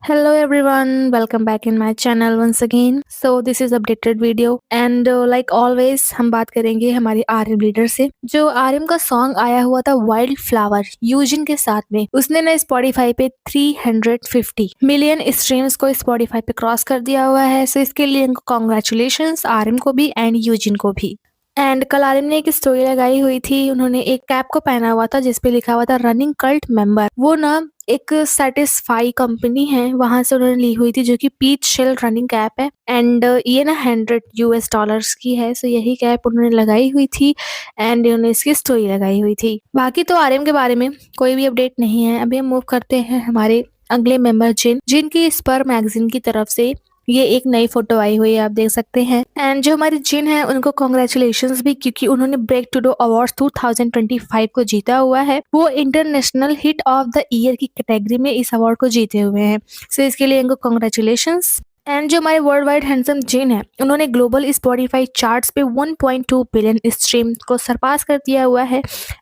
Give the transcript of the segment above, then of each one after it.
Hello everyone, welcome back in my channel once again. So this is updated video and like always हम बात करेंगे हमारे Aryam leader से। जो आर्यम का सॉन्ग आया हुआ था वाइल्ड फ्लावर यूजिन के साथ में, उसने ना स्पॉटिफाई पे 350 मिलियन स्ट्रीम्स को स्पॉटिफाई पे क्रॉस कर दिया हुआ है। सो इसके लिए इनको कॉन्ग्रेचुलेशंस आर्यम को भी एंड यूजिन को भी। एंड कल आर्यम ने एक स्टोरी लगाई हुई थी, उन्होंने एक कैप को पहना हुआ था जिसपे लिखा हुआ था रनिंग कल्ट मेंबर। वो ना एक सेटिस्फाई कंपनी है, वहां से उन्होंने ली हुई थी, जो कि पीच शेल रनिंग कैप है एंड ये ना $100 की है। सो यही कैप उन्होंने लगाई हुई थी एंड उन्होंने इसकी स्टोरी लगाई हुई थी। बाकी तो आर्यम के बारे में कोई भी अपडेट नहीं है। अभी हम मूव करते हैं हमारे अगले मेंबर जिनकी स्पर मैगजीन की तरफ से ये एक नई फोटो आई हुई है, आप देख सकते हैं। एंड जो हमारी जिन है उनको कॉन्ग्रेचुलेशंस भी, क्योंकि उन्होंने ब्रेक टू डू अवार्ड 2025 को जीता हुआ है। वो international hit of the year की कैटेगरी में इस अवार्ड को जीते हुए हैं। सो इसके लिए इनको कॉन्ग्रेचुलेशंस। एंड जो हमारे वर्ल्ड वाइड हैंडसम जिन है, उन्होंने ग्लोबल स्पॉटिफाई चार्ट्स पे 1.2 बिलियन स्ट्रीम को सरपास कर दिया हुआ है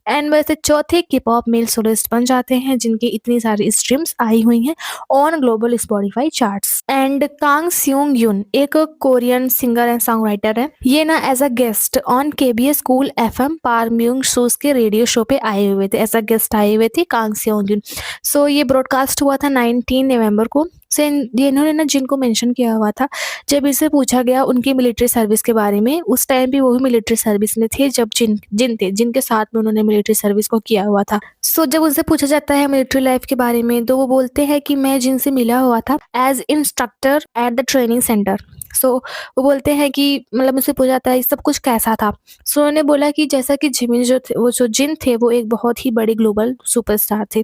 एंड वैसे चौथे के पॉप मेल सोलिस्ट बन जाते हैं जिनकी इतनी सारी स्ट्रीम्स आई हुई हैं on global Spotify charts. And Kang Seung Yoon एक Korean singer and song writer है। ये ना as a guest on KBS school FM पारम्यूंग शूज के रेडियो शो पे आए हुए थे, एज अ गेस्ट आए हुए थे कांग स्यूंग युन। सो ये ब्रॉडकास्ट हुआ था 19 नवंबर को। से इन्होंने ना जिनको मेंशन किया हुआ था, जब इनसे पूछा गया उनकी मिलिट्री सर्विस के बारे में, उस टाइम भी वो भी मिलिट्री सर्विस में थे जब जिनके साथ में उन्होंने मिलिट्री सर्विस को किया हुआ था। सो जब उनसे पूछा जाता है मिलिट्री लाइफ के बारे में, तो वो बोलते हैं कि मैं जिनसे मिला हुआ था as instructor at the training centre. So वो बोलते हैं कि मतलब मुझसे पूछा जाता है सब कुछ कैसा था। सो उन्होंने बोला कि जैसा कि जिमिन जो थे, वो जो जिन थे वो एक बहुत ही बड़े ग्लोबल सुपरस्टार थे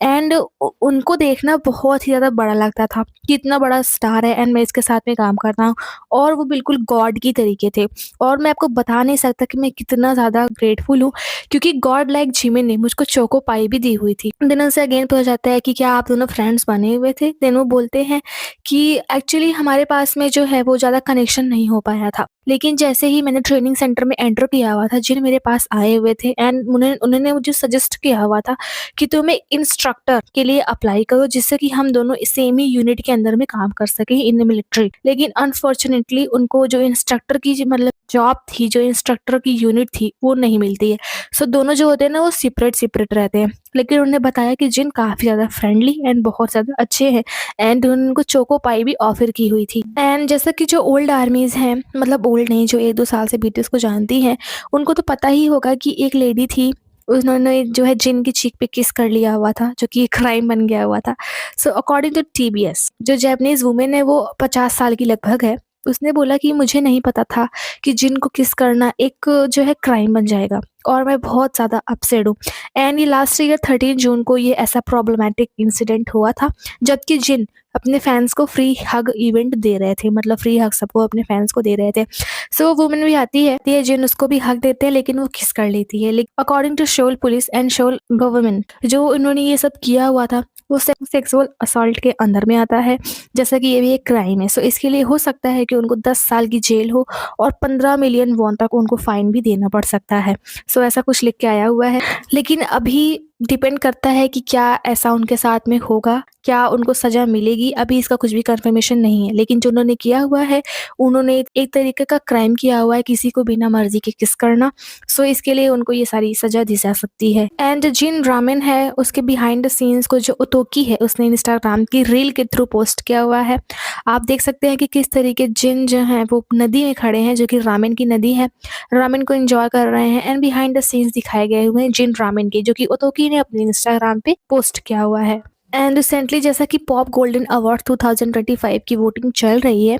एंड उनको देखना बहुत ही ज़्यादा बड़ा लगता था कि इतना बड़ा स्टार है एंड मैं इसके साथ में काम कर रहा हूँ, और वो बिल्कुल गॉड की तरीके थे। और मैं आपको बता नहीं सकता कि मैं कितना ज़्यादा ग्रेटफुल हूँ, क्योंकि गॉड लाइक जिमिन ने मुझको चोको पाई भी दी हुई थी। देन उनसे अगेन पूछा जाता है कि क्या आप दोनों फ्रेंड्स बने हुए थे। देन वो बोलते हैं कि एक्चुअली हमारे पास में जो है वो ज़्यादा कनेक्शन नहीं हो पाया था, लेकिन जैसे ही मैंने ट्रेनिंग सेंटर में एंटर किया हुआ था, जिन मेरे पास आए हुए थे एंड उन्होंने मुझे सजेस्ट किया हुआ था कि तुम एक इंस्ट्रक्टर के लिए अप्लाई करो, जिससे कि हम दोनों सेम ही यूनिट के अंदर में काम कर सके इन मिलिट्री। लेकिन अनफॉर्चुनेटली उनको जो इंस्ट्रक्टर की मतलब जॉब थी, जो इंस्ट्रक्टर की यूनिट थी, वो नहीं मिलती है। सो दोनों जो होते हैं ना वो सेपरेट रहते हैं। लेकिन उन्होंने बताया कि जिन काफ़ी ज़्यादा फ्रेंडली एंड बहुत ज़्यादा अच्छे हैं एंड उनको चोको पाई भी ऑफर की हुई थी। एंड जैसा कि जो ओल्ड आर्मीज़ हैं, मतलब ओल्ड नहीं, जो 1-2 साल से बीटीएस को जानती हैं, उनको तो पता ही होगा कि एक लेडी थी, उन्होंने जो है जिन की चीक पे किस कर लिया हुआ था, जो कि क्राइम बन गया हुआ था। सो अकॉर्डिंग टू टीबीएस, जो जैपनीज़ वुमेन है वो 50 साल की लगभग है, उसने बोला कि मुझे नहीं पता था कि जिन को किस करना एक जो है क्राइम बन जाएगा, और मैं बहुत ज़्यादा अपसेट हूँ। एंड ये लास्ट ईयर 13 जून को ये ऐसा प्रॉब्लमैटिक इंसिडेंट हुआ था, जबकि जिन अपने फैंस को फ्री हग इवेंट दे रहे थे, मतलब फ्री हग सबको अपने फैंस को दे रहे थे। सो वो वुमन भी आती है जिन उसको भी हक देते हैं, लेकिन वो किस कर लेती है। लेकिन according to Seoul police and Seoul government, जो उन्होंने ये सब किया हुआ था वो सेक्सुअल असॉल्ट के अंदर में आता है, जैसा कि ये भी एक क्राइम है। सो इसके लिए हो सकता है कि उनको 10 साल की जेल हो और 15 मिलियन वॉन तक उनको फाइन भी देना पड़ सकता है। सो ऐसा कुछ लिख के आया हुआ है, लेकिन अभी डिपेंड करता है कि क्या ऐसा उनके साथ में होगा, क्या उनको सज़ा मिलेगी। अभी इसका कुछ भी कंफर्मेशन नहीं है, लेकिन जो उन्होंने किया हुआ है, उन्होंने एक तरीके का क्राइम किया हुआ है, किसी को बिना मर्जी के किस करना। सो इसके लिए उनको ये सारी सज़ा दी जा सकती है। एंड जिन रामेन है, उसके बिहाइंड द सीन्स को जो उतोकी है, उसने इंस्टाग्राम की रील के थ्रू पोस्ट किया हुआ है। आप देख सकते हैं कि किस तरीके जिन जो है वो नदी में खड़े हैं, जो कि रामेन की नदी है, रामेन को एंजॉय कर रहे हैं एंड बिहाइंड द सीन्स दिखाए गए हुए हैं जिन रामेन के, जो कि उतोकी ने अपने इंस्टाग्राम पे पोस्ट किया हुआ है। एंड रिसेंटली जैसा कि पॉप गोल्डन अवार्ड 2025 की वोटिंग चल रही है,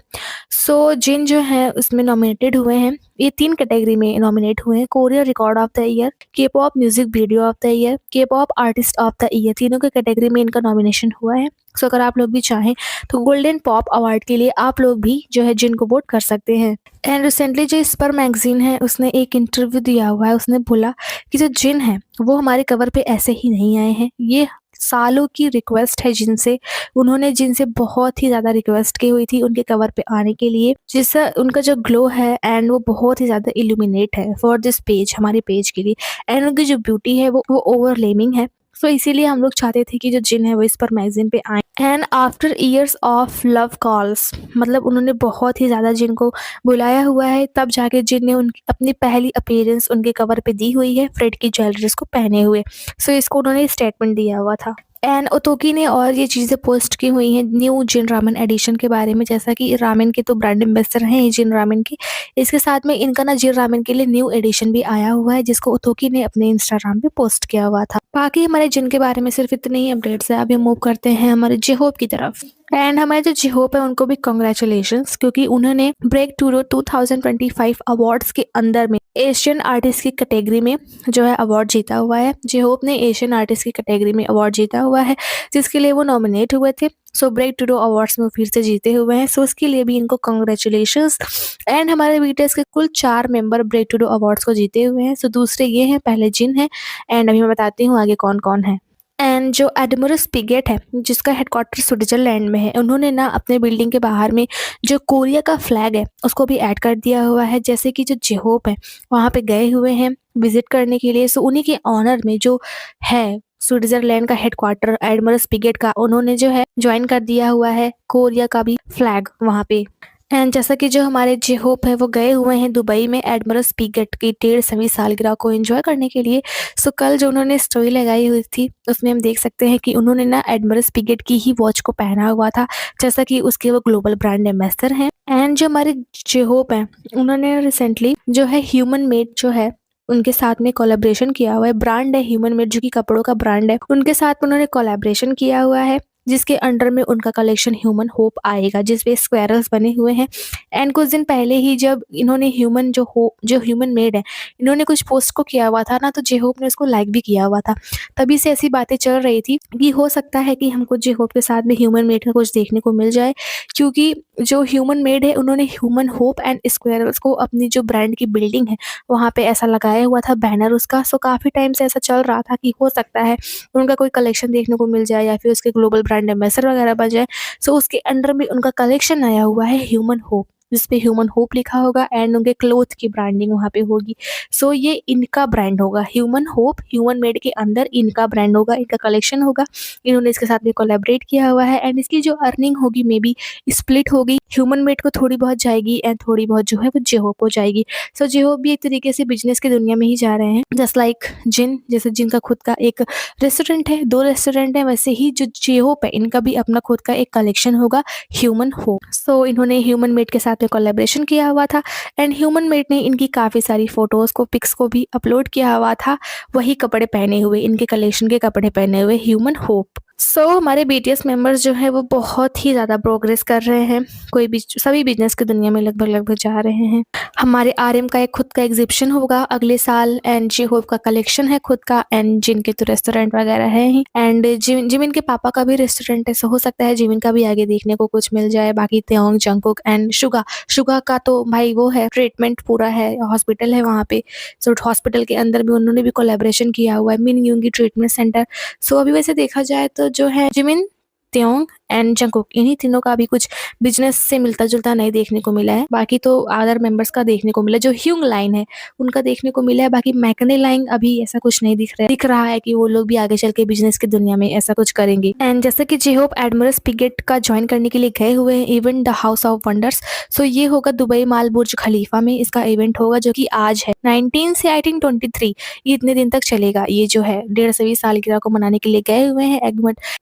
सो जिन जो है उसमें नॉमिनेटेड हुए हैं। ये 3 कैटेगरी में नॉमिनेट हुए हैं: Korean record of the year, K pop music video of the year, K pop artist of the year. तीनों के कैटेगरी में इनका नॉमिनेशन हुआ है। सो अगर आप लोग भी चाहें तो गोल्डन पॉप अवार्ड के लिए आप लोग भी जो है जिन को वोट कर सकते हैं। एंड रिसेंटली जो स्पर मैगजीन है, उसने एक इंटरव्यू दिया हुआ है। उसने बोला कि जो जिन है वो हमारे कवर पे ऐसे ही नहीं आए हैं, ये सालों की रिक्वेस्ट है जिनसे, उन्होंने जिनसे बहुत ही ज़्यादा रिक्वेस्ट की हुई थी उनके कवर पे आने के लिए, जिससे उनका जो ग्लो है एंड वो बहुत ही ज़्यादा इल्यूमिनेट है फॉर दिस पेज, हमारे पेज के लिए। एंड उनकी जो ब्यूटी है वो ओवरलेमिंग है। सो इसीलिए हम लोग चाहते थे कि जो जिन है वो इस पर मैगज़ीन पे आएँ। And after years of love calls, मतलब उन्होंने बहुत ही ज़्यादा जिन को बुलाया हुआ है, तब जाके जिन ने उनकी अपनी पहली अपीयरेंस उनके कवर पे दी हुई है, फ्रेड की ज्वेलरीज़ को पहने हुए। सो इसको उन्होंने स्टेटमेंट दिया हुआ था। एंड ओतोकी ने और ये चीज़ें पोस्ट की हुई हैं न्यू जिन रामेन एडिशन के बारे में, जैसा कि रामेन के तो ब्रांड एम्बेसडर हैं ये जिन रामेन के। इसके साथ में इनका ना जिन रामेन के लिए न्यू एडिशन भी आया हुआ है, जिसको ओतोकी ने अपने इंस्टाग्राम पे पोस्ट किया हुआ था। बाकी हमारे जिन के बारे में सिर्फ इतने ही अपडेट्स हैं। अभी हम मूव करते हैं हमारे जेहोप की तरफ। एंड हमारे जो जेहोप है उनको भी कॉन्ग्रेचुलेशंस, क्योंकि उन्होंने ब्रेक टूरो 2025 अवार्ड्स के अंदर में एशियन आर्टिस्ट की कैटेगरी में जो है अवार्ड जीता हुआ है। जेहोप ने एशियन आर्टिस्ट की कैटेगरी में अवार्ड जीता हुआ है, जिसके लिए वो नॉमिनेट हुए थे। सो ब्रेक टूरो अवार्ड्स में वो फिर से जीते हुए हैं, सो उसके लिए भी इनको कॉन्ग्रेचुलेशंस। एंड हमारे बीटीएस के कुल 4 मेंबर ब्रेक टूरो अवार्ड्स को जीते हुए हैं। सो दूसरे ये हैं, पहले जिन है, एंड अभी मैं बताती हूँ आगे कौन कौन है। एंड जो एडमिरल्स पिगेट है, जिसका हेडक्वार्टर स्विट्जरलैंड में है, उन्होंने ना अपने बिल्डिंग के बाहर में जो कोरिया का फ्लैग है उसको भी ऐड कर दिया हुआ है। जैसे कि जो जेहोप है वहाँ पे गए हुए हैं विजिट करने के लिए, सो उन्हीं के ऑनर में जो है स्विट्जरलैंड का हेडक्वार्टर एडमिरल्स पिगेट का, उन्होंने जो है ज्वाइन कर दिया हुआ है कोरिया का भी फ्लैग वहाँ पे। एंड जैसा कि जो हमारे जेहोप है वो गए हुए हैं दुबई में एडमिरल्स पिगेट की 150वीं सालगिरह को एंजॉय करने के लिए। सो कल जो उन्होंने स्टोरी लगाई हुई थी उसमें हम देख सकते हैं कि उन्होंने ना एडमिरल्स पिगेट की ही वॉच को पहना हुआ था, जैसा कि उसके वो ग्लोबल ब्रांड एम्बेसडर हैं। एंड जो हमारे जेहोप हैं उन्होंने रिसेंटली जो है ह्यूमन मेड जो है उनके साथ में कोलैबोरेशन किया हुआ है। ब्रांड है ह्यूमन मेड, जो कि कपड़ों का ब्रांड है, उनके साथ में उन्होंने कोलैबोरेशन किया हुआ है, जिसके अंडर में उनका कलेक्शन ह्यूमन होप आएगा, जिसपे स्क्वायरल्स बने हुए हैं। एंड कुछ दिन पहले ही जब इन्होंने जो ह्यूमन मेड है, इन्होंने कुछ पोस्ट को किया हुआ था ना, तो जेहोप ने उसको लाइक भी किया हुआ था। तभी से ऐसी बातें चल रही थी कि हो सकता है कि हमको जेहोप के साथ में ह्यूमन मेड का कुछ देखने को मिल जाए, क्योंकि जो ह्यूमन मेड है उन्होंने ह्यूमन होप एंड स्क्वायरल्स को अपनी जो ब्रांड की बिल्डिंग है वहाँ पे ऐसा लगाया हुआ था बैनर उसका। सो काफ़ी टाइम से ऐसा चल रहा था कि हो सकता है उनका कोई कलेक्शन देखने को मिल जाए या फिर उसके ग्लोबल ब्रांड एम्बेसडर वगैरह बन जाए। सो उसके अंडर में उनका कलेक्शन आया हुआ है ह्यूमन होप, जिसपे ह्यूमन होप लिखा होगा एंड उनके क्लोथ की ब्रांडिंग वहाँ पे होगी। सो ये इनका ब्रांड होगा, ह्यूमन होप ह्यूमन मेड के अंदर इनका ब्रांड होगा, इनका कलेक्शन होगा। इन्होंने इसके साथ में कोलैबोरेट किया हुआ है एंड इसकी जो अर्निंग होगी मे बी स्प्लिट होगी, ह्यूमन मेड को थोड़ी बहुत जाएगी एंड थोड़ी बहुत जो है वो जेहोप को जाएगी। सो जेहोप भी एक तरीके से बिजनेस की दुनिया में ही जा रहे हैं, जस्ट लाइक जिन, जैसे जिनका खुद का एक रेस्टोरेंट है, 2 रेस्टोरेंट है, वैसे ही जो जेहोप है इनका भी अपना खुद का एक कलेक्शन होगा ह्यूमन होप। सो इन्होंने ह्यूमन मेड के साथ में कोलैबोरेशन किया हुआ था एंड ह्यूमन मेड ने इनकी काफ़ी सारी फोटोज़ को, पिक्स को भी अपलोड किया हुआ था, वही कपड़े पहने हुए, इनके कलेक्शन के कपड़े पहने हुए ह्यूमन होप। सो हमारे बीटीएस मेंबर्स जो है वो बहुत ही ज़्यादा प्रोग्रेस कर रहे हैं, कोई भी सभी बिजनेस की दुनिया में लगभग जा रहे हैं। हमारे आरएम का एक खुद का एग्जिबिशन होगा अगले साल एंड जेहोप का कलेक्शन है खुद का एंड जिनके तो रेस्टोरेंट वगैरह है ही एंड जिमिन के पापा का भी रेस्टोरेंट है, सो हो सकता है जिमिन का भी आगे देखने को कुछ मिल जाए। बाकी त्योंग, जंगकुक एंड शुगा का तो भाई वो है, ट्रीटमेंट पूरा है, हॉस्पिटल है वहाँ पे। सो हॉस्पिटल के अंदर भी उन्होंने भी कोलैबोरेशन किया हुआ है, मिन यूंगी ट्रीटमेंट सेंटर। सो अभी वैसे देखा जाए तो जो है जिमिन, त्योंग एंड जंगकुक, इन्हीं तीनों का भी कुछ बिजनेस से मिलता जुलता नहीं देखने को मिला है। बाकी तो अदर मेंबर्स का देखने को मिला, जो ह्यूंग लाइन है उनका देखने को मिला है। बाकी मैकने लाइन अभी ऐसा कुछ नहीं दिख रहा है कि वो लोग भी आगे चल के बिजनेस की दुनिया में ऐसा कुछ करेंगे। एंड जैसे कि जेहोप एडमिरल्स पिगेट का ज्वाइन करने के लिए गए हुए हैं event the house of wonders. So ये होगा दुबई माल बुर्ज खलीफा में, इसका इवेंट होगा जो कि आज है 19 से आई थिंक 23, ये इतने दिन तक चलेगा। ये जो है 150वीं सालगिरह को मनाने के लिए गए हुए हैं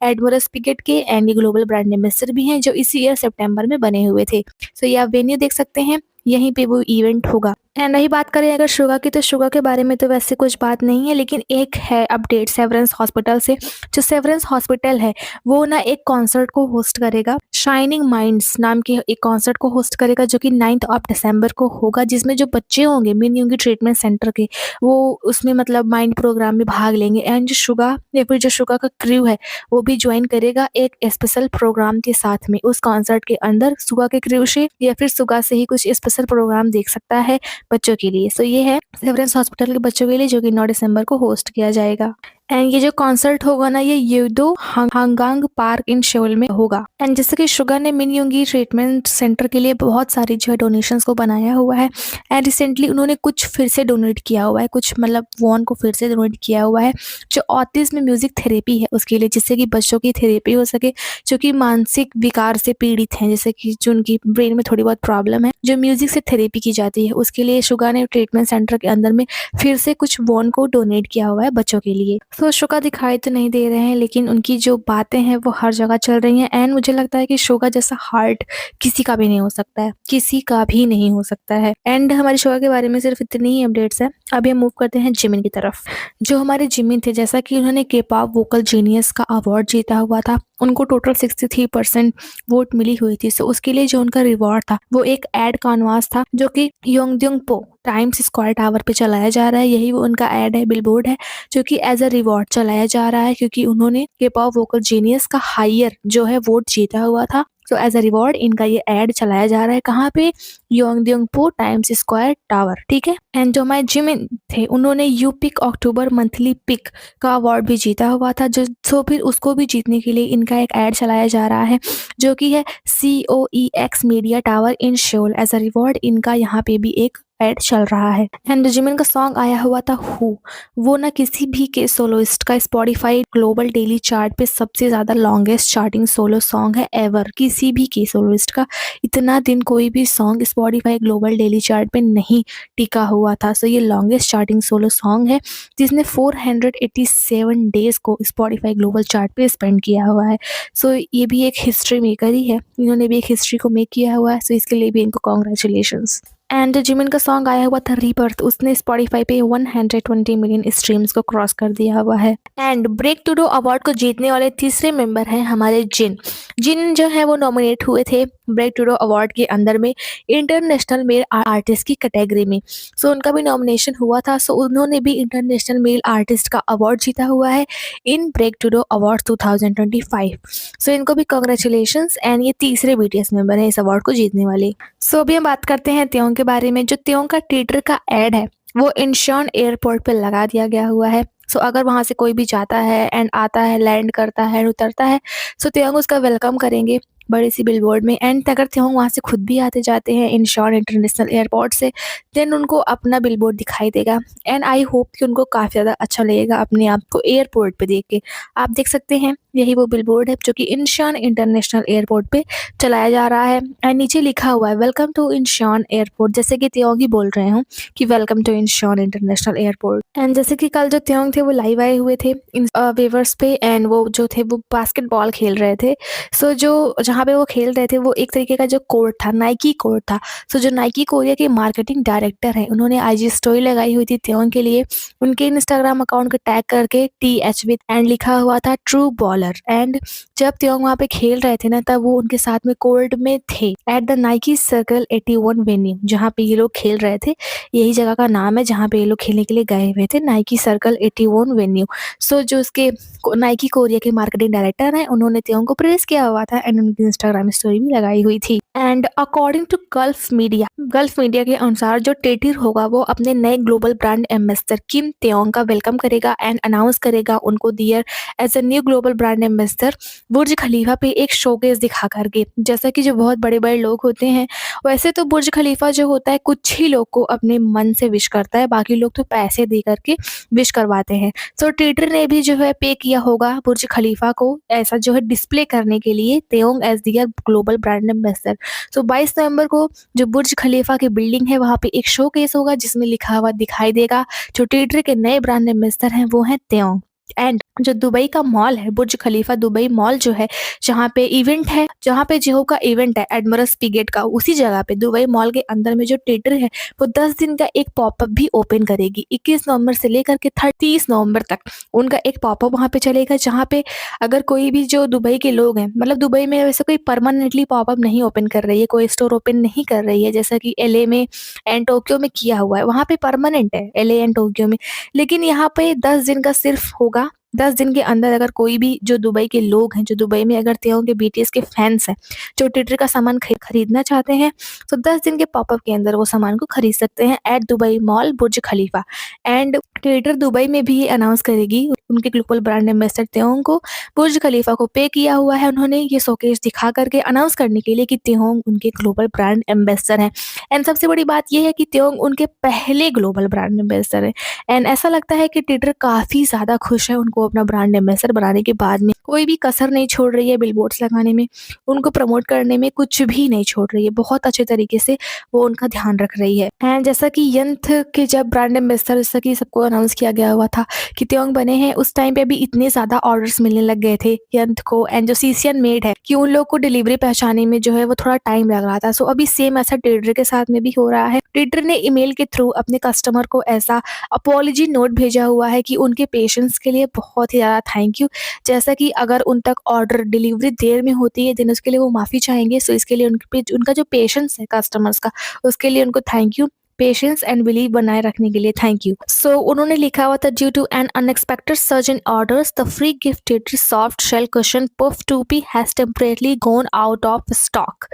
एडमिरल्स पिगेट के एंड ये ग्लोबल ब्रांड एम्बेसडर भी हैं जो इसी ईयर सितंबर में बने हुए थे। सो ये आप वेन्यू देख सकते हैं, यहीं पे वो इवेंट होगा। एंड रही बात करें अगर शुगा की, तो शुगा के बारे में तो वैसे कुछ बात नहीं है, लेकिन एक है अपडेट सेवरेंस हॉस्पिटल से। जो सेवरेंस हॉस्पिटल है वो ना एक कॉन्सर्ट को होस्ट करेगा, शाइनिंग माइंड्स नाम के एक कॉन्सर्ट को होस्ट करेगा जो कि 9 दिसंबर को होगा, जिसमें जो बच्चे होंगे मिन यूंगी ट्रीटमेंट सेंटर के, वो उसमें मतलब माइंड प्रोग्राम में भाग लेंगे एंड जो शुगा या फिर जो शुगा का क्रू है वो भी ज्वाइन करेगा एक स्पेशल प्रोग्राम के साथ में। उस कॉन्सर्ट के अंदर शुगा के क्रू से या फिर शुगा से ही कुछ स्पेशल प्रोग्राम देख सकता है बच्चों के लिए। सो ये है सेवरेंस हॉस्पिटल के बच्चों के लिए जो कि 9 दिसंबर को होस्ट किया जाएगा। एंड ये जो कॉन्सर्ट होगा ना, ये यूडो हांगांग पार्क इन सेओल में होगा। एंड जैसे कि शुगा ने मिन योंगी ट्रीटमेंट सेंटर के लिए बहुत सारी जो है डोनेशंस को बनाया हुआ है, एंड रिसेंटली उन्होंने कुछ फिर से डोनेट किया हुआ है, कुछ मतलब वॉन को फिर से डोनेट किया हुआ है जो ऑटिज्म म्यूजिक थेरेपी है उसके लिए, जिससे कि बच्चों की थेरेपी हो सके जो कि मानसिक विकार से पीड़ित हैं, जैसे कि जो उनकी ब्रेन में थोड़ी बहुत प्रॉब्लम है, जो म्यूजिक से थेरेपी की जाती है, उसके लिए शुगा ने ट्रीटमेंट सेंटर के अंदर में फिर से कुछ वॉन को डोनेट किया हुआ है बच्चों के लिए। तो शुगा दिखाई तो नहीं दे रहे हैं, लेकिन उनकी जो बातें हैं वो हर जगह चल रही हैं। एंड मुझे लगता है कि शुगा जैसा हार्ट किसी का भी नहीं हो सकता है, किसी का भी नहीं हो सकता है। एंड हमारे शुगा के बारे में सिर्फ इतनी ही अपडेट्स है। अभी हम मूव करते हैं जिमिन की तरफ। जो हमारे जिमिन थे, जैसा कि उन्होंने के पॉप वोकल जीनियस का अवार्ड जीता हुआ था, उनको टोटल 63% वोट मिली हुई थी। सो उसके लिए जो उनका रिवॉर्ड था वो एक एड कानवास था जो कि योंगद्योंग पो टाइम्स स्क्वायर टावर पे चलाया जा रहा है। यही वो उनका एड है, बिलबोर्ड है, जो कि एज अ रिवॉर्ड चलाया जा रहा है क्योंकि उन्होंने के पॉप वोकल जीनियस का हायर जो है वोट जीता हुआ था। सो एज अ रिवॉर्ड इनका ये एड चलाया जा रहा है। कहाँ पे? योंगद्योंगपो टाइम्स स्क्वायर टावर, ठीक है। एंड जो हमारे जिमिन थे, उन्होंने U pick October monthly pick का अवार्ड भी जीता हुआ था, जो सो फिर उसको भी जीतने के लिए इनका एक एड चलाया जा रहा है जो कि है COEX media tower in Seoul. As a reward इनका यहाँ पे भी एक एड चल रहा है। एंड जिमिन का सॉन्ग आया हुआ था हु, वो ना किसी भी के सोलोइस्ट का स्पॉटिफाई ग्लोबल डेली चार्ट पे सबसे ज्यादा लॉन्गेस्ट चार्टिंग सोलो सॉन्ग है एवर। किसी भी के सोलोइस्ट का इतना दिन कोई भी song Spotify global daily chart पे नहीं टिका हुआ था। सो ये लॉन्गेस्ट चार्टिंग सोलो सॉन्ग है जिसने 487 डेज को स्पॉटिफाई ग्लोबल चार्ट पे स्पेंड किया हुआ है। सो ये भी एक हिस्ट्री मेकर ही है, इन्होंने भी एक हिस्ट्री को मेक किया हुआ है। सो इसके लिए भी इनको कॉन्ग्रेचुलेशंस। एंड जिमिन का सॉन्ग आया हुआ था रीबर्थ, उसने स्पॉटिफाई पे 120 मिलियन स्ट्रीम्स को क्रॉस कर दिया हुआ है। And break to do award को जीतने वाले तीसरे मेंबर हैं हमारे जिन। जिन जो है वो नॉमिनेट हुए थे ब्रेक टू डू अवार्ड के अंदर में इंटरनेशनल मेल आर्टिस्ट की कैटेगरी में। सो उनका भी नॉमिनेशन हुआ था। सो उन्होंने भी इंटरनेशनल मेल आर्टिस्ट का अवार्ड जीता हुआ है इन ब्रेक टू डू अवार्ड 2025। सो इनको भी कॉन्ग्रेचुलेशंस। एंड ये तीसरे BTS मेंबर हैं इस अवार्ड को जीतने वाले। सो अभी हम बात करते हैं त्योंग के बारे में। जो त्योंग का थिएटर का एड है वो इंशॉन एयरपोर्ट पे लगा दिया गया हुआ है। सो अगर वहां से कोई भी जाता है एंड आता है, लैंड करता है, उतरता है, सो त्योंग उसका वेलकम करेंगे बड़ी सी बिलबोर्ड में। एंड अगर त्योंग वहां से खुद भी आते जाते हैं इंशॉन इंटरनेशनल एयरपोर्ट से, देन उनको अपना बिलबोर्ड दिखाई देगा। एंड आई होप कि उनको काफ़ी ज़्यादा अच्छा लगेगा अपने आप को एयरपोर्ट पे देख के। आप देख सकते हैं यही वो बिलबोर्ड है जो कि इंशॉन इंटरनेशनल एयरपोर्ट पे चलाया जा रहा है। एंड नीचे लिखा हुआ है वेलकम टू इंशॉन एयरपोर्ट, जैसे कि त्योंग ही बोल रहे हूँ कि welcome to Incheon international airport. And जैसे कि कल जो त्योंग थे वो लाइव आए हुए थे वेवर्स पे, एंड वो जो थे वो बास्केटबॉल खेल रहे थे। सो जो जहाँ पे वो खेल रहे थे वो एक तरीके का जो कोर्ट था, नाइकी कोर्ट था। सो जो नाइकी कोरिया के मार्केटिंग डायरेक्टर हैं, उन्होंने IG स्टोरी लगाई हुई थी त्योंग के लिए, उनके इंस्टाग्राम अकाउंट को टैग करके TH विद एंड लिखा हुआ था ट्रू बॉलर। एंड जब त्योंग वहाँ पे खेल रहे थे ना, तब वो उनके साथ में कोर्ट में थे at the Nike circle 81 venue, जहाँ पे ये लोग खेल रहे थे। यही जगह का नाम है जहाँ पे ये लोग खेलने के लिए गए हुए थे, नाइकी सर्कल 81 वेन्यू। सो जो उसके नाइकी कोरिया के मार्केटिंग डायरेक्टर हैं, उन्होंने त्योंग को प्रेस किया हुआ था एंड उनकी इंस्टाग्राम स्टोरी भी लगाई हुई थी। And according to Gulf media के अनुसार जो टेटिर होगा वो अपने नए global brand ambassador Kim Taehyung का वेलकम करेगा एंड अनाउंस करेगा उनको their as a new global brand ambassador Burj Khalifa पे एक शोकेस दिखा करके। जैसा कि जो बहुत बड़े बड़े लोग होते हैं, वैसे तो बुर्ज खलीफा जो होता है कुछ ही लोग को अपने मन से विश करता है, बाकी लोग तो पैसे दे करके विश करवाते हैं। सो टेटर ने भी जो है पे किया होगा बुर्ज खलीफा को ऐसा जो है डिस्प्ले करने के लिए Taehyung as their global brand ambassador. So 22 नवंबर को जो बुर्ज खलीफा की बिल्डिंग है वहाँ पे एक शो केस होगा जिसमें लिखा हुआ दिखाई देगा जो टेटर के नए ब्रांड एम्बेसडर हैं वो हैं त्योंग। एंड जो दुबई का मॉल है बुर्ज खलीफा दुबई मॉल जो है, जहाँ पे इवेंट है, जहाँ पे जियो का इवेंट है एडमरल स्पीगेट का, उसी जगह पे दुबई मॉल के अंदर में जो टेटर है वो 10 दिन का एक पॉपअप भी ओपन करेगी। 21 नवंबर से लेकर के 30 नवंबर तक उनका एक पॉपअप वहाँ पे चलेगा, जहाँ पे अगर कोई भी जो दुबई के लोग हैं, मतलब दुबई में वैसे कोई परमानेंटली पॉपअप नहीं ओपन कर रही है, कोई स्टोर ओपन नहीं कर रही है, जैसा कि LA में एंड टोक्यो में किया हुआ है, वहाँ पे परमानेंट है LA एंड टोक्यो में। लेकिन यहाँ पे 10 दिन का सिर्फ होगा। 10 दिन के अंदर अगर कोई भी जो दुबई के लोग हैं, जो दुबई में अगर त्योंग के BTS के फैंस हैं, जो टेटर का सामान खरीदना चाहते हैं, तो 10 दिन के पॉपअप के अंदर वो सामान को खरीद सकते हैं at Dubai mall Burj Khalifa. And टेटर दुबई में भी ये अनाउंस करेगी उनके ग्लोबल ब्रांड एम्बेसडर तेहोंग को बुर्ज खलीफा को पे किया हुआ है उन्होंने ये शोकेस दिखा करके अनाउंस करने के लिए कि तेहोंग उनके ग्लोबल ब्रांड एम्बेसडर हैं। एंड सबसे बड़ी बात ये है कि तेहोंग उनके पहले ग्लोबल ब्रांड एम्बेसडर हैं। एंड ऐसा लगता है कि ट्विटर काफ़ी ज़्यादा खुश है उनको अपना ब्रांड एम्बेसडर बनाने के बाद में। कोई भी कसर नहीं छोड़ रही है बिलबोर्ड्स लगाने में, उनको प्रमोट करने में कुछ भी नहीं छोड़ रही है। बहुत अच्छे तरीके से वो उनका ध्यान रख रही है। एंड जैसा कि यंथ के जब ब्रांड एम्बेसडर जैसा कि सबको अनाउंस किया गया हुआ था कि तेहोंग बने हैं, उस टाइम पे भी इतने ज़्यादा ऑर्डर्स मिलने लग गए थे यंथ को एंड जो सीसियन मेड है कि उन लोग को डिलीवरी पहुंचाने में जो है वो थोड़ा टाइम लग रहा था। सो अभी सेम ऐसा ट्विटर के साथ में भी हो रहा है। ट्विटर ने ईमेल के थ्रू अपने कस्टमर को ऐसा अपॉलॉजी नोट भेजा हुआ है कि उनके पेशेंस के लिए बहुत ही ज़्यादा थैंक यू। जैसा कि अगर उन तक ऑर्डर डिलीवरी देर में होती है देन उसके लिए वो माफ़ी चाहेंगे। सो इसके लिए उनका जो पेशेंस है कस्टमर्स का, उसके लिए उनको thank you. Patience and believe बनाए रखने के लिए थैंक यू। सो उन्होंने लिखा हुआ था due to an unexpected surge in orders the free gifted soft shell cushion puff 2P has temporarily gone out of stock.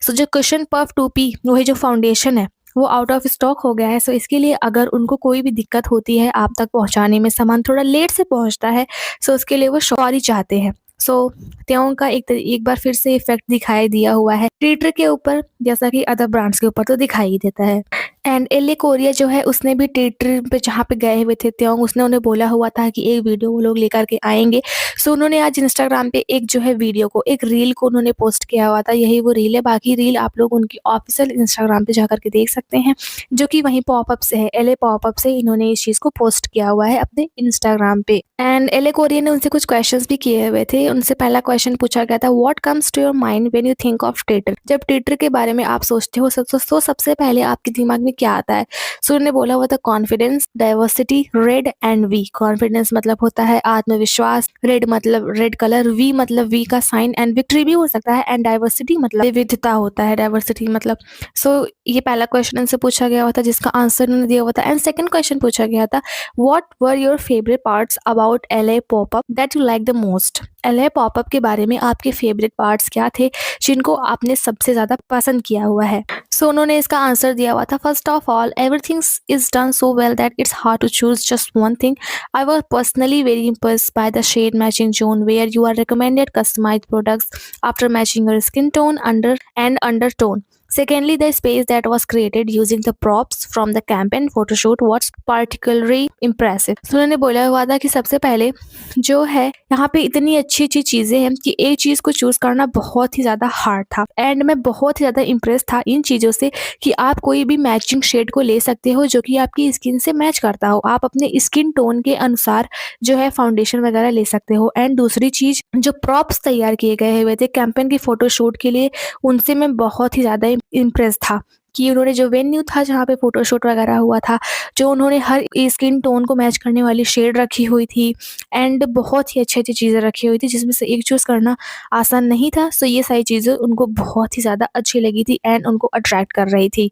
So जो कुशन पफ 2P वही जो फाउंडेशन है वो आउट ऑफ स्टॉक हो गया है। सो इसके लिए अगर उनको कोई भी दिक्कत होती है आप तक पहुंचाने में, सामान थोड़ा लेट से पहुंचता है, सो उसके लिए वो सॉरी चाहते हैं। सो तेहोंग का एक बार फिर से इफेक्ट दिखाई दिया हुआ है ट्विटर के ऊपर, जैसा कि अदर ब्रांड्स के ऊपर तो दिखाई ही देता है। एंड एले कोरिया जो है उसने भी ट्विटर पे जहाँ पे गए हुए थे तेहोंग, उसने उन्हें बोला हुआ था कि एक वीडियो वो लोग लेकर के आएंगे। सो उन्होंने आज इंस्टाग्राम पे एक जो है वीडियो को, एक रील को उन्होंने पोस्ट किया हुआ था। यही वो रील है, बाकी रील आप लोग उनकी ऑफिशियल इंस्टाग्राम पे जाकर के देख सकते हैं, जो कि वहीं पॉपअप से है। एले पॉपअप से इन्होंने इस चीज़ को पोस्ट किया हुआ है अपने इंस्टाग्राम पे। एंड एले कोरिया ने उनसे कुछ क्वेश्चंस भी किए हुए थे। उनसे पहला क्वेश्चन पूछा गया था, what comes to your mind when you think of Twitter. जब ट्विटर के बारे में आप सोचते हो तो सबसे पहले आपके दिमाग में क्या आता है? सो उन्होंने बोला हुआ था confidence, diversity, red and V. Confidence मतलब होता है आत्मविश्वास, रेड मतलब रेड कलर, वी मतलब वी का साइन एंड विक्ट्री भी हो सकता है, एंड डाइवर्सिटी मतलब विविधता होता है, डाइवर्सिटी मतलब। सो ये पहला क्वेश्चन उनसे पूछा गया हुआ था जिसका आंसर उन्होंने दिया हुआ था। एंड सेकंड क्वेश्चन पूछा गया था, what were your favourite parts about LA popup that you like the most. LA popup के बारे में आपके फेवरेट पार्ट्स क्या थे जिनको आपने सबसे ज्यादा पसंद किया हुआ है। सो उन्होंने इसका आंसर दिया हुआ था, first of all everything is done so well that it's hard to choose just one thing. I was personally very impressed by the shade matching zone where you are recommended customized products after matching your skin tone under and undertone. Secondly, the space that was created using the props from the campaign photoshoot was particularly impressive. So उन्होंने बोला हुआ था कि सबसे पहले जो है यहाँ पे इतनी अच्छी अच्छी चीज़ें हैं कि एक चीज़ को चूज़ करना बहुत ही ज़्यादा हार्ड था। एंड मैं बहुत ही ज़्यादा इम्प्रेस था इन चीज़ों से कि आप कोई भी मैचिंग शेड को ले सकते हो जो कि आपकी स्किन से मैच करता हो। आप अपने स्किन टोन के अनुसार जो है फाउंडेशन वगैरह ले सकते हो। एंड दूसरी चीज़, जो प्रॉप्स तैयार किए गए हुए थे कैंपेन की फोटोशूट के लिए, उनसे मैं बहुत ही ज़्यादा इम्प्रेस था कि उन्होंने जो वेन्यू था जहाँ पे फोटोशूट वगैरह हुआ था, जो उन्होंने हर स्किन टोन को मैच करने वाली शेड रखी हुई थी एंड बहुत ही अच्छी अच्छी चीज़ें रखी हुई थी जिसमें से एक चूज़ करना आसान नहीं था। सो ये सारी चीज़ें उनको बहुत ही ज़्यादा अच्छी लगी थी एंड उनको अट्रैक्ट कर रही थी।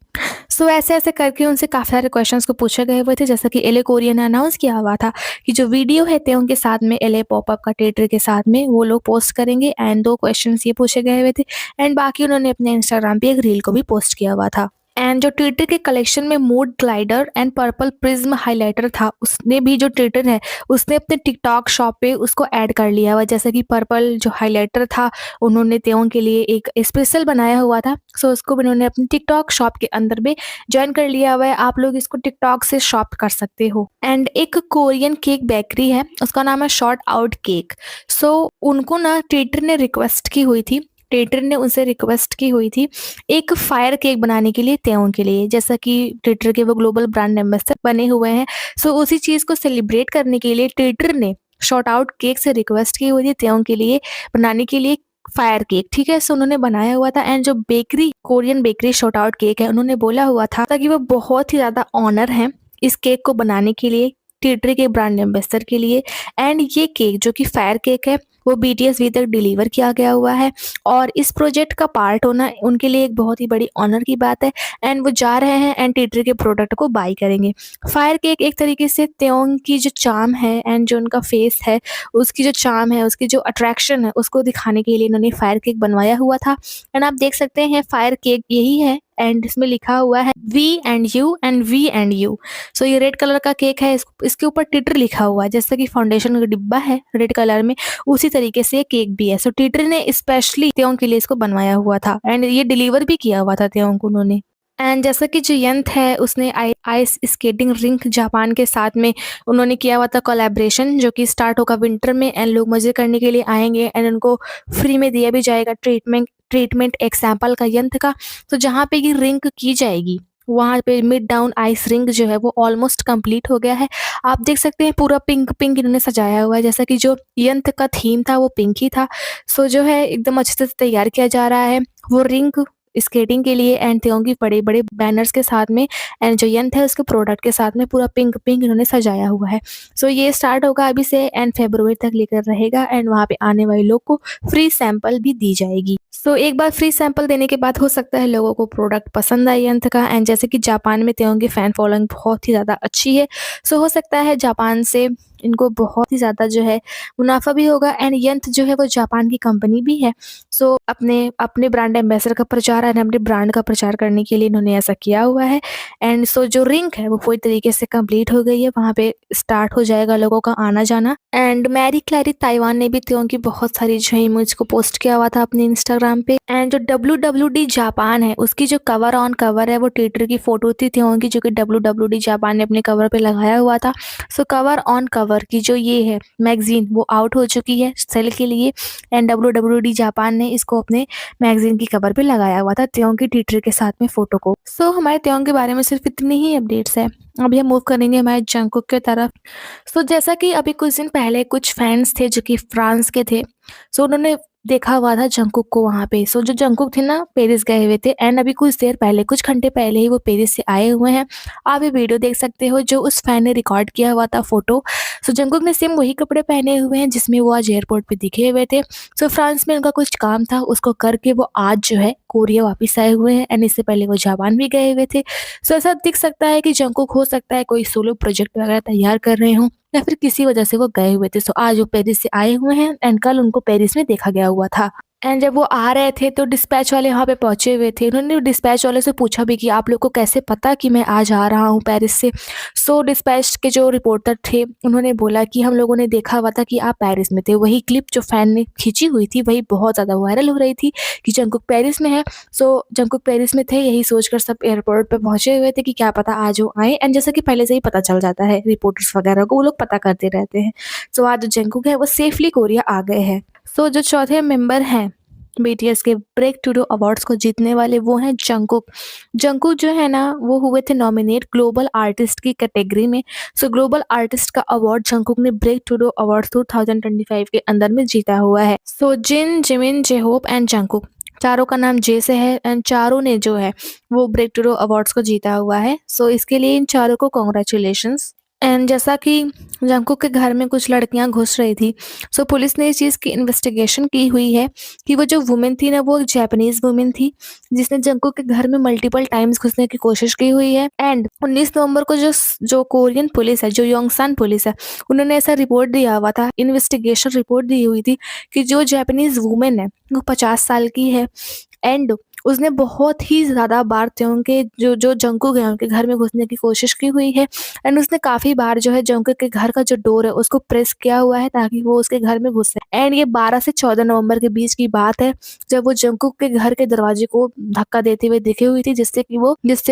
सो ऐसे ऐसे करके उनसे काफ़ी सारे क्वेश्चंस को पूछे गए हुए थे, जैसा कि एले कोरिया ने अनाउंस किया हुआ था कि जो वीडियो है तेहोंग के साथ में एले पॉपअप का ट्विटर के साथ में वो लोग पोस्ट करेंगे। एंड 2 क्वेश्चंस ये पूछे गए हुए थे एंड बाकी उन्होंने अपने इंस्टाग्राम पे एक रील को भी पोस्ट किया हुआ था। एंड जो ट्विटर के कलेक्शन में mood glider and purple prism highlighter था, उसने भी जो ट्विटर है उसने अपने टिकटॉक शॉप पे उसको ऐड कर लिया हुआ। जैसे कि पर्पल जो हाइलाइटर था उन्होंने तेहोंग के लिए एक स्पेशल बनाया हुआ था, सो उसको भी उन्होंने अपनी टिकटॉक शॉप के अंदर में ज्वाइन कर लिया हुआ है। आप लोग इसको टिकटॉक से शॉप कर सकते हो। एंड एक कोरियन केक बेकरी है, उसका नाम है शॉर्ट आउट केक। सो उनको ना ट्विटर ने रिक्वेस्ट की हुई थी, ट्विटर ने उनसे रिक्वेस्ट की हुई थी एक फायर केक बनाने के लिए तेहोंग के लिए, जैसा कि ट्विटर के वो ग्लोबल ब्रांड एम्बेसडर बने हुए हैं। सो उसी चीज़ को सेलिब्रेट करने के लिए ट्विटर ने शॉर्ट आउट केक से रिक्वेस्ट की हुई थी तेहोंग के लिए बनाने के लिए फायर केक। ठीक है, सो उन्होंने बनाया हुआ था। एंड जो bakery, Korean bakery short out cake है, उन्होंने बोला हुआ था कि वो बहुत ही ज़्यादा ऑनर है इस केक को बनाने के लिए ट्विटर के ब्रांड एम्बेसडर के लिए। एंड ये केक जो कि फायर केक है वो BTS वी तक डिलीवर किया गया हुआ है और इस प्रोजेक्ट का पार्ट होना उनके लिए एक बहुत ही बड़ी ऑनर की बात है एंड वो जा रहे हैं एंड टीटर के प्रोडक्ट को बाय करेंगे। फायर केक एक तरीके से त्योंग की जो चार्म है एंड जो उनका फेस है, उसकी जो चार्म है, उसकी जो अट्रैक्शन है, उसको दिखाने के लिए इन्होंने फायर केक बनवाया हुआ था एंड आप देख सकते हैं फायर केक यही है एंड इसमें लिखा हुआ है V and U and V and U. So ये रेड कलर का केक है, इसके ऊपर टीटर लिखा हुआ है जैसा कि फाउंडेशन का डिब्बा है रेड कलर में, उसी तरीके से केक भी है। सो टीटर ने स्पेशली त्योंग के लिए इसको बनवाया हुआ था एंड ये डिलीवर भी किया हुआ था त्योंग को उन्होंने। एंड जैसा कि जो यंत है उसने आइस स्केटिंग रिंक जापान के साथ में उन्होंने किया हुआ था कोलैबोरेशन, जो कि स्टार्ट होगा विंटर में एंड लोग मज़े करने के लिए आएंगे एंड उनको फ्री में दिया भी जाएगा ट्रीटमेंट एक सैंपल का यंत्र का। तो जहाँ पे ये रिंक की जाएगी वहाँ पे मिड डाउन आइस रिंग जो है वो ऑलमोस्ट कंप्लीट हो गया है। आप देख सकते हैं पूरा पिंक पिंक इन्होंने सजाया हुआ है, जैसा कि जो यंत्र का थीम था वो पिंक ही था। सो जो है एकदम अच्छे से तैयार किया जा रहा है वो रिंग स्केटिंग के लिए एंड त्योंग की बड़े बड़े बैनर्स के साथ में एंड जो यंत्र है उसके प्रोडक्ट के साथ में पूरा पिंक पिंक इन्होंने सजाया हुआ है। सो ये स्टार्ट होगा अभी से एंड फरवरी तक लेकर रहेगा एंड वहाँ पे आने वाले लोग को फ्री सैंपल भी दी जाएगी। सो एक बार फ्री सैंपल देने के बाद हो सकता है लोगों को प्रोडक्ट पसंद आए यंत्र का एंड जैसे कि जापान में त्योंग की फैन फॉलोइंग बहुत ही ज़्यादा अच्छी है। सो हो सकता है जापान से इनको बहुत ही ज़्यादा जो है मुनाफा भी होगा एंड यंत्र जो है वो जापान की कंपनी भी है। सो अपने अपने ब्रांड एम्बेसडर का प्रचार एंड अपने ब्रांड का प्रचार करने के लिए इन्होंने ऐसा किया हुआ है एंड सो जो रिंग है वो पूरी तरीके से कंप्लीट हो गई है, वहाँ पे स्टार्ट हो जाएगा लोगों का आना जाना। एंड मैरी क्लैरी ताइवान ने भी त्यों की बहुत सारी जो है इमेज को पोस्ट किया हुआ था अपने इंस्टाग्राम पे एंड जो WWD जापान है उसकी जो कवर ऑन कवर है वो टीटर की फोटो थी त्यों की, जो कि WWD जापान ने अपने कवर पे लगाया हुआ था। सो कवर ऑन कवर की जो ये है मैगजीन वो आउट हो चुकी है सेल के लिए एंड WWD जापान ने इसको अपने मैगजीन की कवर पे लगाया हुआ था त्यों की टीटर के साथ में फोटो को। सो हमारे त्यों के बारे में सिर्फ इतनी ही अपडेट्स है। अभी हम मूव करेंगे हमारे जंगकुक के तरफ। सो जैसा कि अभी कुछ दिन पहले कुछ फैंस थे जो कि फ्रांस के थे, सो उन्होंने देखा हुआ था जंगकुक को वहाँ पे। सो जो जंगकुक थे ना पेरिस गए हुए थे एंड अभी कुछ देर पहले कुछ घंटे पहले ही वो पेरिस से आए हुए हैं। आप ये वीडियो देख सकते हो जो उस फैन ने रिकॉर्ड किया हुआ था फोटो। सो जंगकुक ने सेम वही कपड़े पहने हुए हैं जिसमें वो आज एयरपोर्ट पे दिखे हुए थे। सो फ्रांस में उनका कुछ काम था उसको करके वो आज जो है कोरिया वापस आए हुए हैं एंड इससे पहले वो जापान भी गए हुए थे। सो ऐसा दिख सकता है कि जंगकुक हो सकता है कोई सोलो प्रोजेक्ट वगैरह तैयार कर रहे हों या फिर किसी वजह से वो गए हुए थे। सो आज वो पेरिस से आए हुए हैं एंड कल उनको पेरिस में देखा गया हुआ था एंड जब वो आ रहे थे तो डिस्पैच वाले वहाँ पे पहुंचे हुए थे। उन्होंने डिस्पैच वाले से पूछा भी कि आप लोग को कैसे पता कि मैं आज आ रहा हूँ पेरिस से। सो डिस्पैच के जो रिपोर्टर थे उन्होंने बोला कि हम लोगों ने देखा हुआ था कि आप पेरिस में थे। वही क्लिप जो फैन ने खींची हुई थी वही बहुत ज़्यादा वायरल हो रही थी कि जंगकुक पेरिस में है। सो जंगकुक पेरिस में थे, यही सोचकर सब एयरपोर्ट पे पहुंचे हुए थे कि क्या पता आज वो आए एंड जैसा कि पहले से ही पता चल जाता है रिपोर्टर्स वगैरह को, वो लोग पता करते रहते हैं। सो आज जो जंगकुक है वो सेफली कोरिया आ गए हैं। सो जो चौथे मेंबर हैं BTS के ब्रेक टू डू अवार्ड्स को जीतने वाले वो हैं जंगकुक। जंगकुक जो है ना वो हुए थे नॉमिनेट ग्लोबल आर्टिस्ट की कैटेगरी में। सो ग्लोबल आर्टिस्ट का अवार्ड जंगकुक ने ब्रेक टू डू अवार्ड्स 2025 के अंदर में जीता हुआ है। सो जिन, जिमिन, जेहोप एंड जंगकुक चारों का नाम जे से है एंड चारों ने जो है वो ब्रेक टू डू अवार्ड्स को जीता हुआ है। सो इसके लिए इन चारों को कॉन्ग्रेचुलेशंस। एंड जैसा कि जंगकुक के घर में कुछ लड़कियां घुस रही थी, सो पुलिस ने इस चीज़ की इन्वेस्टिगेशन की हुई है कि वो जो वुमेन थी ना वो एक जापानीज वुमेन थी जिसने जंगकुक के घर में मल्टीपल टाइम्स घुसने की कोशिश की हुई है। एंड 19 नवंबर को जो जो कोरियन पुलिस है, जो योंगसान पुलिस है, उन्होंने ऐसा रिपोर्ट दिया हुआ था, इन्वेस्टिगेशन रिपोर्ट दी हुई थी कि जो जापानीज वुमेन है वो 50 साल की है एंड उसने बहुत ही ज़्यादा बार त्यों के जो जो जंगकुक है उनके घर में घुसने की कोशिश की हुई है एंड उसने काफ़ी बार जो है जंगकुक के घर का जो डोर है उसको प्रेस किया हुआ है ताकि वो उसके घर में घुसे। एंड ये 12 से 14 नवंबर के बीच की बात है जब वो जंगकुक के घर के दरवाजे को धक्का देते हुए दिखी हुई थी जिससे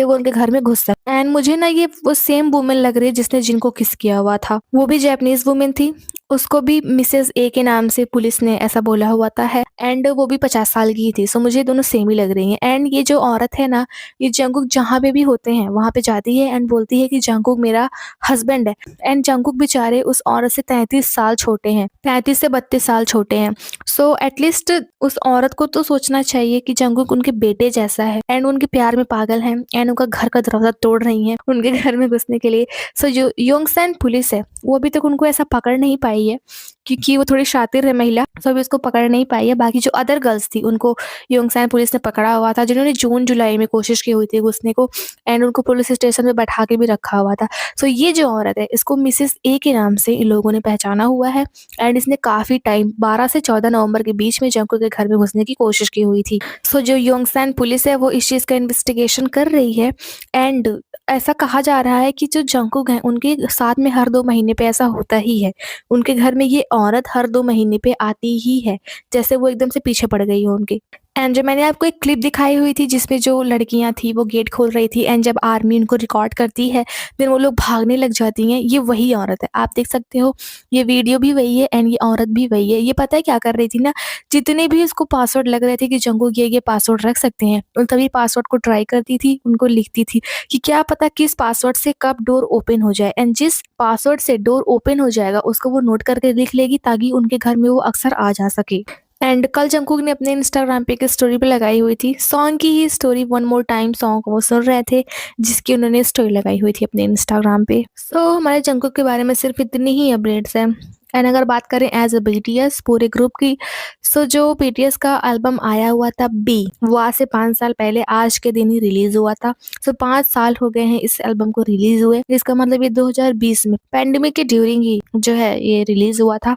वो उनके घर में घुस सके। एंड मुझे ना ये वो सेम वुमेन लग रही है जिसने जिनको किस किया हुआ था, वो भी जापानीज वुमेन थी, उसको भी मिसेस ए के नाम से पुलिस ने ऐसा बोला हुआ था है एंड वो भी 50 साल की थी। सो मुझे दोनों सेम ही लग रही हैं। एंड ये जो औरत है ना, ये जंगकुक जहाँ पे भी होते हैं वहाँ पे जाती है एंड बोलती है कि जंगकुक मेरा हस्बैंड है एंड जंगकुक बेचारे उस औरत से 33 साल छोटे हैं, 33 से 32 साल छोटे हैं। सो एटलीस्ट उस औरत को तो सोचना चाहिए कि जंगकुक उनके बेटे जैसा है एंड उनके प्यार में पागल है एंड उनका घर का दरवाजा तोड़ रही है उनके घर में घुसने के लिए। सो जो योंगसान पुलिस है वो अभी तक उनको ऐसा पकड़ नहीं पाई है क्योंकि वो थोड़ी शातिर है महिला, तो अभी उसको पकड़ नहीं पाई है। बाकी जो अदर गर्ल्स थी उनको योंगसान पुलिस ने पकड़ा हुआ था, जिन्होंने जून-जुलाई में कोशिश की हुई थी घुसने को, एंड उनको पुलिस स्टेशन में बैठा के भी रखा हुआ था। सो ये जो औरत है इसको मिसेस ए के नाम से इन लोगों ने पहचाना हुआ है, एंड इसने काफ़ी टाइम 12 से 14 नवंबर के बीच में जंकुक के घर में घुसने की कोशिश की हुई थी। सो जो योंगसान पुलिस है वो इस चीज़ का इन्वेस्टिगेशन कर रही है, एंड ऐसा कहा जा रहा है कि जो जंकुक हैं उनके साथ में हर 2 महीने पे ऐसा होता ही है। उनके घर में ये औरत हर 2 महीने पे आती ही है, जैसे वो एकदम से पीछे पड़ गई हो उनके। एंड जो मैंने आपको एक क्लिप दिखाई हुई थी जिसमें जो लड़कियाँ थी वो गेट खोल रही थी, एंड जब आर्मी उनको रिकॉर्ड करती है, देन वो लोग भागने लग जाती हैं, ये वही औरत है। आप देख सकते हो, ये वीडियो भी वही है एंड ये औरत भी वही है। ये पता है क्या कर रही थी ना, जितने भी इसको पासवर्ड लग रहे थे कि जंकुक ये पासवर्ड रख सकते हैं, उन सभी पासवर्ड को ट्राई करती थी, उनको लिखती थी कि क्या पता किस पासवर्ड से कब डोर ओपन हो जाए, एंड जिस पासवर्ड से डोर ओपन हो जाएगा उसको वो नोट करके लिख लेगी ताकि उनके घर में वो अक्सर आ जा सके। एंड कल जंकुक ने अपने इंस्टाग्राम पे एक स्टोरी पे लगाई हुई थी, सॉन्ग की ही story, one more time song वो सुन रहे थे, जिसकी उन्होंने स्टोरी लगाई हुई थी अपने इंस्टाग्राम पे। सो हमारे जंकुक के बारे में सिर्फ इतनी ही अपडेट्स हैं। एंड अगर बात करें एज अ बीटीएस पूरे ग्रुप की, सो जो बीटीएस का एल्बम आया हुआ था बी, वो आज से 5 साल पहले आज के दिन ही रिलीज हुआ था। सो 5 साल हो गए हैं इस एल्बम को रिलीज हुए, इसका मतलब ये 2020 में पैंडेमिक के ड्यूरिंग ही जो है ये रिलीज हुआ था।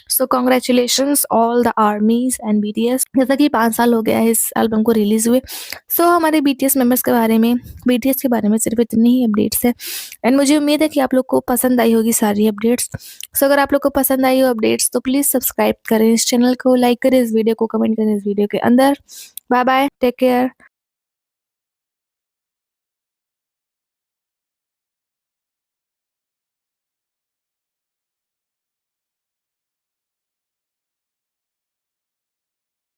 सो congratulations all the armies and BTS, जैसा कि 5 साल हो गया है इस एल्बम को रिलीज हुए। सो हमारे बीटीएस मेंबर्स के बारे में, बीटीएस के बारे में सिर्फ इतनी ही अपडेट्स है, एंड मुझे उम्मीद है कि आप लोग को पसंद आई होगी सारी अपडेट्स। सो अगर आप लोग को पसंद आई हो अपडेट्स तो प्लीज़ सब्सक्राइब करें इस चैनल को, लाइक करें इस वीडियो को, कमेंट करें इस वीडियो के अंदर। Bye bye, take care.